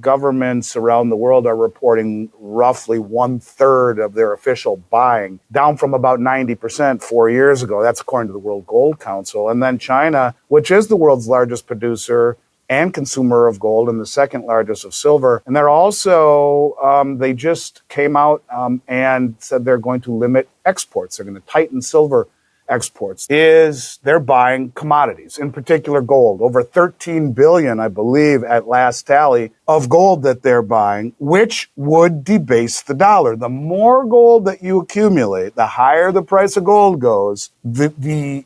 Governments around the world are reporting roughly 1/3 of their official buying, down from about 90% 4 years ago. That's according to the World Gold Council. And then China, which is the world's largest producer and consumer of gold and the second largest of silver. And they're also, they just came out and said they're going to limit exports. They're going to tighten silver exports. They're buying commodities, in particular gold, over 13 billion, I believe, at last tally of gold that they're buying, which would debase the dollar. The more gold that you accumulate, the higher the price of gold goes, the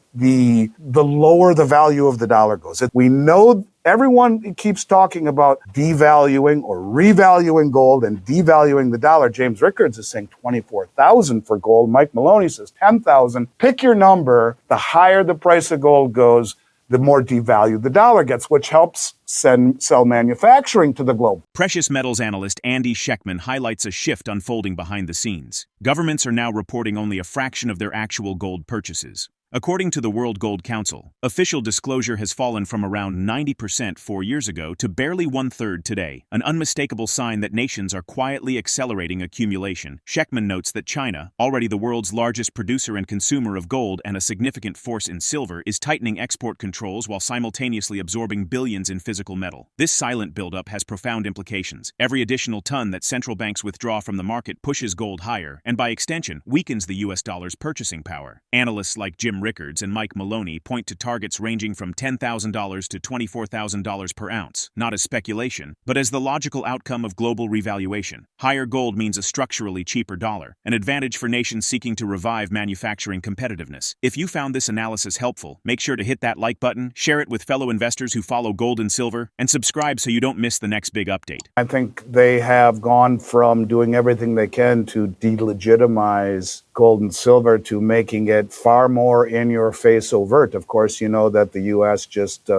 lower the value of the dollar goes. We know everyone keeps talking about devaluing or revaluing gold and devaluing the dollar. James Rickards is saying 24,000 for gold. Mike Maloney says 10,000. Pick your number. The higher the price of gold goes, the more devalued the dollar gets, which helps sell manufacturing to the globe. Precious metals analyst Andy Schectman highlights a shift unfolding behind the scenes. Governments are now reporting only a fraction of their actual gold purchases. According to the World Gold Council, official disclosure has fallen from around 90% 4 years ago to barely 1/3 today, an unmistakable sign that nations are quietly accelerating accumulation. Schectman notes that China, already the world's largest producer and consumer of gold and a significant force in silver, is tightening export controls while simultaneously absorbing billions in physical metal. This silent buildup has profound implications. Every additional ton that central banks withdraw from the market pushes gold higher, and by extension, weakens the US dollar's purchasing power. Analysts like Jim Rickards and Mike Maloney point to targets ranging from $10,000 to $24,000 per ounce, not as speculation, but as the logical outcome of global revaluation. Higher gold means a structurally cheaper dollar, an advantage for nations seeking to revive manufacturing competitiveness. If you found this analysis helpful, make sure to hit that like button, share it with fellow investors who follow gold and silver, and subscribe so you don't miss the next big update. I think they have gone from doing everything they can to delegitimize gold and silver to making it far more in-your-face overt. Of course, you know that the U.S. just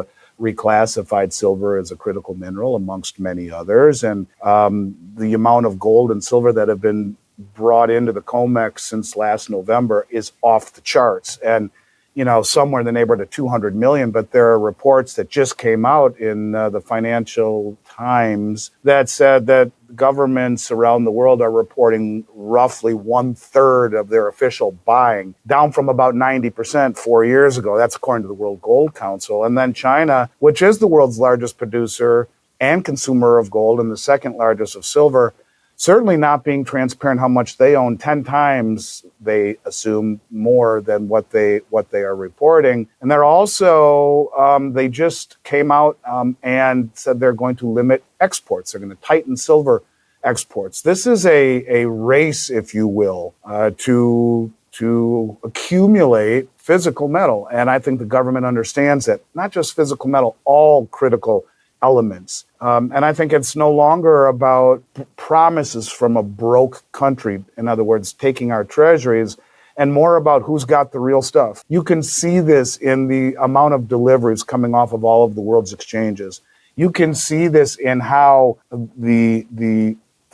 reclassified silver as a critical mineral amongst many others. And the amount of gold and silver that have been brought into the COMEX since last November is off the charts. And somewhere in the neighborhood of 200 million, but there are reports that just came out in the Financial Times that said that governments around the world are reporting roughly 1/3 of their official buying, down from about 90% 4 years ago. That's according to the World Gold Council. And then China, which is the world's largest producer and consumer of gold and the second largest of silver, certainly not being transparent how much they own. 10 times, they assume, more than what they are reporting. And they're also, they just came out and said they're going to limit exports. They're going to tighten silver exports. This is a race, if you will, to accumulate physical metal. And I think the government understands that, not just physical metal, all critical elements. And I think it's no longer about promises from a broke country, in other words, taking our treasuries, and more about who's got the real stuff. You can see this in the amount of deliveries coming off of all of the world's exchanges. You can see this in how the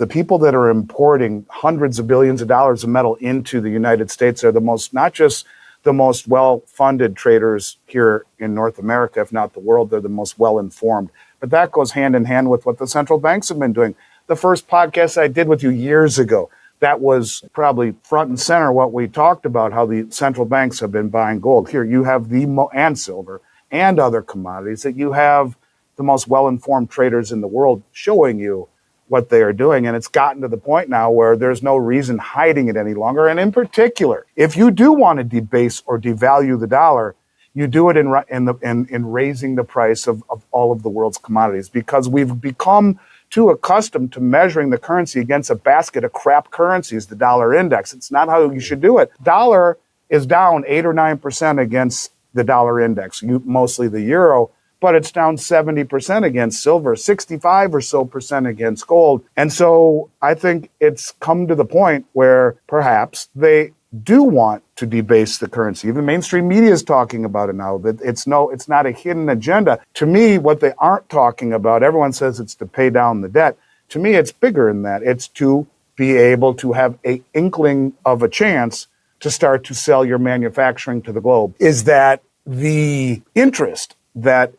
people that are importing hundreds of billions of dollars of metal into the United States are not just the most well-funded traders here in North America, if not the world. They're the most well-informed. But that goes hand in hand with what the central banks have been doing. The first podcast I did with you years ago, that was probably front and center what we talked about, how the central banks have been buying gold. Here you have and silver and other commodities, that you have the most well-informed traders in the world showing you what they are doing. And it's gotten to the point now where there's no reason hiding it any longer. And in particular, if you do want to debase or devalue the dollar, you do it in raising the price of all of the world's commodities, because we've become too accustomed to measuring the currency against a basket of crap currencies, the dollar index. It's not how you should do it. Dollar is down 8 or 9% against the dollar index, mostly the euro, but it's down 70% against silver, 65 or so percent against gold. And so I think it's come to the point where perhaps they do want to debase the currency. Even mainstream media is talking about it now, that it's not a hidden agenda. To me, what they aren't talking about, everyone says it's to pay down the debt. To me, it's bigger than that. It's to be able to have an inkling of a chance to start to sell your manufacturing to the globe. Is that the interest that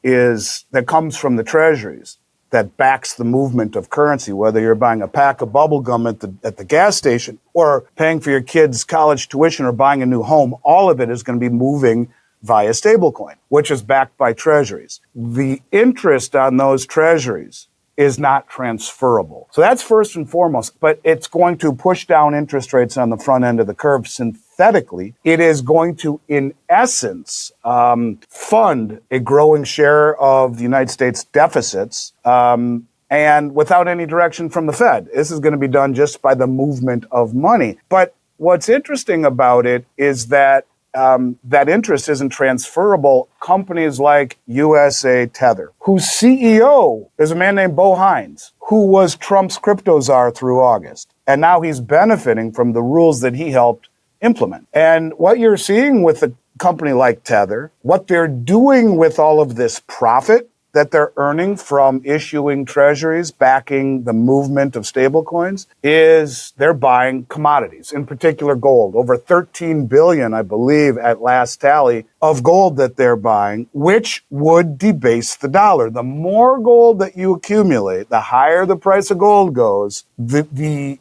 comes from the treasuries, that backs the movement of currency, whether you're buying a pack of bubble gum at the gas station or paying for your kids' college tuition or buying a new home, all of it is going to be moving via stablecoin, which is backed by treasuries. The interest on those treasuries is not transferable. So that's first and foremost, but it's going to push down interest rates on the front end of the curve synthetically. It is going to, in essence, fund a growing share of the United States deficits, and without any direction from the Fed. This is going to be done just by the movement of money. But what's interesting about it is that that interest isn't transferable. Companies like USA Tether, whose CEO is a man named Bo Hines, who was Trump's crypto czar through August. And now he's benefiting from the rules that he helped implement. And what you're seeing with a company like Tether, what they're doing with all of this profit that they're earning from issuing treasuries, backing the movement of stablecoins, is they're buying commodities, in particular gold. Over 13 billion, I believe, at last tally, of gold that they're buying, which would debase the dollar. The more gold that you accumulate, the higher the price of gold goes, the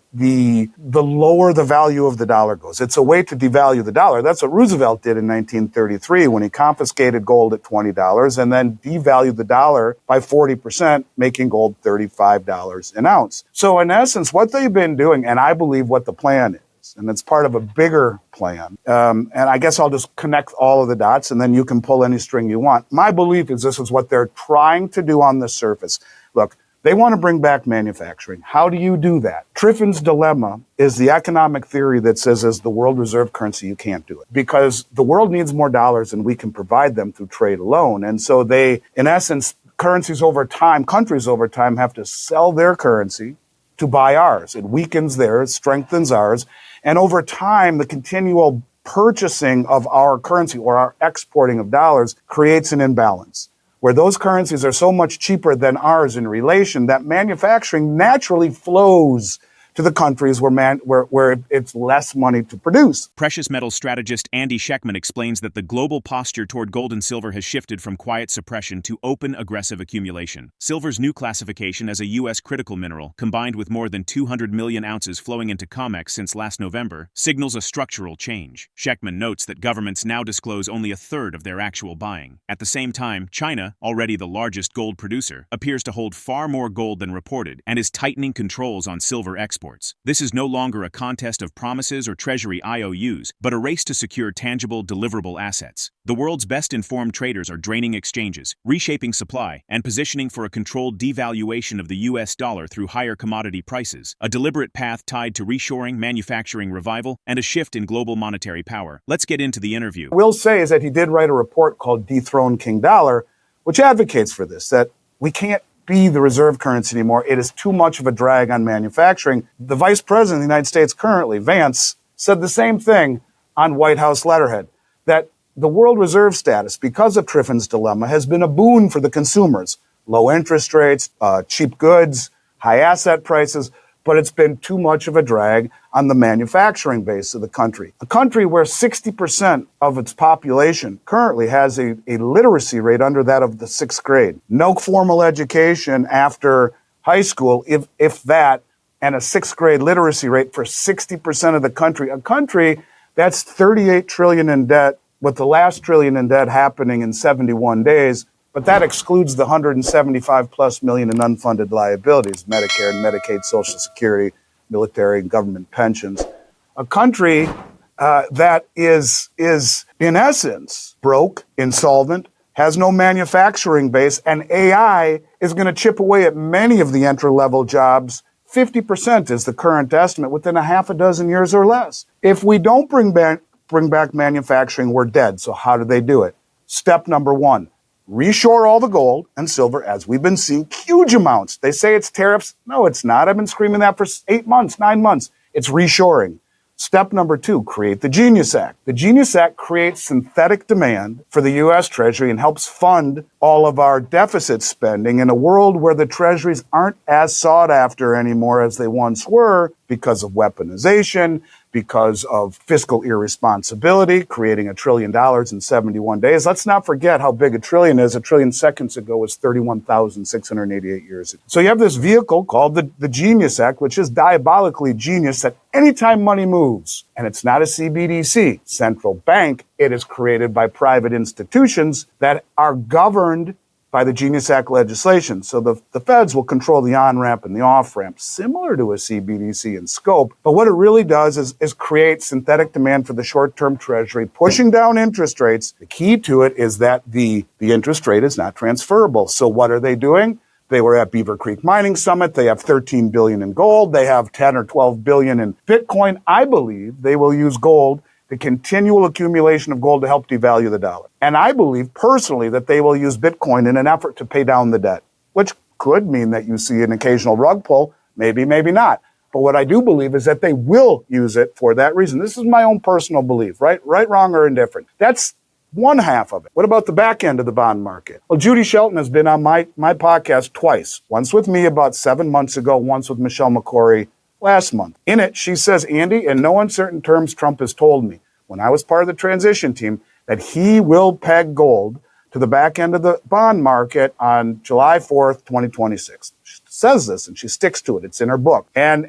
lower the value of the dollar goes. It's a way to devalue the dollar. That's what Roosevelt did in 1933 when he confiscated gold at $20 and then devalued the dollar by 40%, making gold $35 an ounce. So in essence, what they've been doing, and I believe what the plan is, and it's part of a bigger plan, and I guess I'll just connect all of the dots and then you can pull any string you want. My belief is this is what they're trying to do on the surface. Look, they want to bring back manufacturing. How do you do that? Triffin's dilemma is the economic theory that says as the world reserve currency, you can't do it because the world needs more dollars than we can provide them through trade alone. And so they, in essence, currencies over time, countries over time have to sell their currency to buy ours. It weakens theirs, strengthens ours. And over time, the continual purchasing of our currency or our exporting of dollars creates an imbalance, where those currencies are so much cheaper than ours in relation that manufacturing naturally flows to the countries where it's less money to produce. Precious metals strategist Andy Schectman explains that the global posture toward gold and silver has shifted from quiet suppression to open, aggressive accumulation. Silver's new classification as a U.S. critical mineral, combined with more than 200 million ounces flowing into COMEX since last November, signals a structural change. Schectman notes that governments now disclose only a third of their actual buying. At the same time, China, already the largest gold producer, appears to hold far more gold than reported and is tightening controls on silver exports. This is no longer a contest of promises or treasury IOUs, but a race to secure tangible, deliverable assets. The world's best-informed traders are draining exchanges, reshaping supply, and positioning for a controlled devaluation of the US dollar through higher commodity prices, a deliberate path tied to reshoring, manufacturing revival, and a shift in global monetary power. Let's get into the interview. What I will say is that he did write a report called Dethrone King Dollar, which advocates for this, that we can't be the reserve currency anymore. It is too much of a drag on manufacturing. The Vice President of the United States currently, Vance, said the same thing on White House letterhead, that the world reserve status, because of Triffin's dilemma, has been a boon for the consumers. Low interest rates, cheap goods, high asset prices, but it's been too much of a drag on the manufacturing base of the country. A country where 60% of its population currently has a literacy rate under that of the 6th grade. No formal education after high school, if that, and a 6th grade literacy rate for 60% of the country. A country that's 38 trillion in debt, with the last trillion in debt happening in 71 days. But that excludes the 175 plus million in unfunded liabilities, Medicare and Medicaid, Social Security, military and government pensions. A country that is in essence broke, insolvent, has no manufacturing base, and AI is going to chip away at many of the entry-level jobs. 50% is the current estimate within a half a dozen years or less. If we don't bring back manufacturing, we're dead. So how do they do it? Step number one. Reshore all the gold and silver, as we've been seeing, huge amounts. They say it's tariffs. No, it's not. I've been screaming that for 8 months, 9 months. It's reshoring. Step number two, create the Genius Act. The Genius Act creates synthetic demand for the U.S. Treasury and helps fund all of our deficit spending in a world where the treasuries aren't as sought after anymore as they once were because of weaponization, because of fiscal irresponsibility, creating $1 trillion in 71 days. Let's not forget how big $1 trillion is. $1 trillion seconds ago was 31,688 years ago. So you have this vehicle called the Genius Act, which is diabolically genius that anytime money moves, and it's not a CBDC, central bank, it is created by private institutions that are governed by the Genius Act legislation. So the feds will control the on-ramp and the off-ramp, similar to a CBDC in scope. But what it really does is create synthetic demand for the short-term treasury, pushing down interest rates. The key to it is that the interest rate is not transferable. So what are they doing? They were at Beaver Creek Mining Summit. They have $13 billion in gold. They have 10 or 12 billion in Bitcoin. I believe they will use gold, the continual accumulation of gold, to help devalue the dollar. And I believe personally that they will use Bitcoin in an effort to pay down the debt, which could mean that you see an occasional rug pull, maybe, maybe not. But what I do believe is that they will use it for that reason. This is my own personal belief, right, wrong, or indifferent. That's one half of it. What about the back end of the bond market? Well, Judy Shelton has been on my podcast twice, once with me about 7 months ago, once with Michelle McCory last month. In it, she says, Andy, in no uncertain terms, Trump has told me when I was part of the transition team that he will peg gold to the back end of the bond market on July 4th, 2026. She says this and she sticks to it. It's in her book. And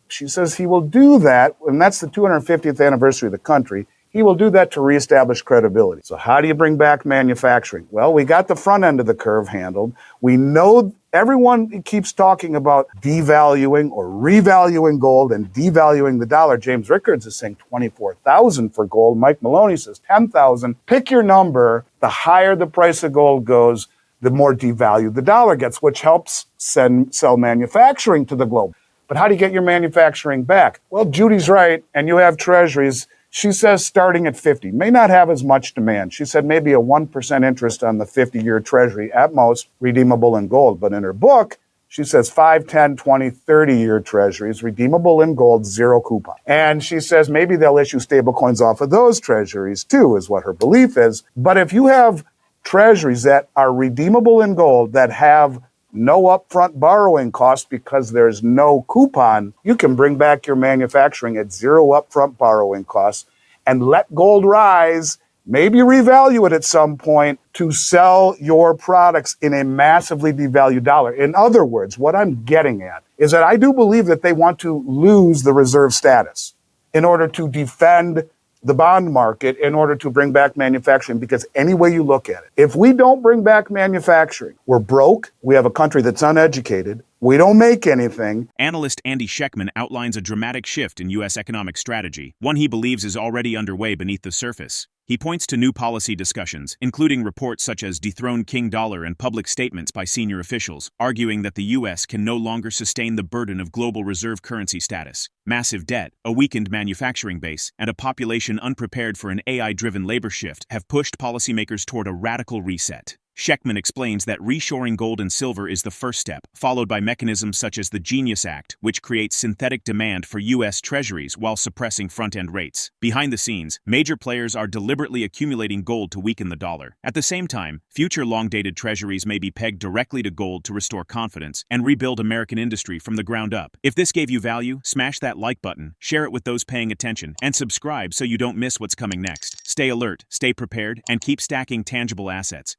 she says he will do that, and that's the 250th anniversary of the country. He will do that to reestablish credibility. So how do you bring back manufacturing? Well, we got the front end of the curve handled. We know everyone keeps talking about devaluing or revaluing gold and devaluing the dollar. James Rickards is saying 24,000 for gold. Mike Maloney says 10,000. Pick your number. The higher the price of gold goes, the more devalued the dollar gets, which helps sell manufacturing to the globe. But how do you get your manufacturing back? Well, Judy's right, and you have treasuries. She says starting at 50, may not have as much demand. She said maybe a 1% interest on the 50-year treasury at most, redeemable in gold. But in her book, she says 5, 10, 20, 30-year treasuries, redeemable in gold, zero coupon. And she says maybe they'll issue stable coins off of those treasuries too, is what her belief is. But if you have treasuries that are redeemable in gold that have no upfront borrowing cost because there's no coupon, you can bring back your manufacturing at zero upfront borrowing costs and let gold rise, maybe revalue it at some point to sell your products in a massively devalued dollar. In other words, what I'm getting at is that I do believe that they want to lose the reserve status in order to defend the bond market, in order to bring back manufacturing, because any way you look at it, if we don't bring back manufacturing, we're broke, we have a country that's uneducated, we don't make anything. Analyst Andy Schectman outlines a dramatic shift in U.S. economic strategy, one he believes is already underway beneath the surface. He points to new policy discussions, including reports such as dethrone King Dollar and public statements by senior officials, arguing that the U.S. can no longer sustain the burden of global reserve currency status. Massive debt, a weakened manufacturing base, and a population unprepared for an AI-driven labor shift have pushed policymakers toward a radical reset. Schectman explains that reshoring gold and silver is the first step, followed by mechanisms such as the Genius Act, which creates synthetic demand for U.S. treasuries while suppressing front-end rates. Behind the scenes, major players are deliberately accumulating gold to weaken the dollar. At the same time, future long-dated treasuries may be pegged directly to gold to restore confidence and rebuild American industry from the ground up. If this gave you value, smash that like button, share it with those paying attention, and subscribe so you don't miss what's coming next. Stay alert, stay prepared, and keep stacking tangible assets.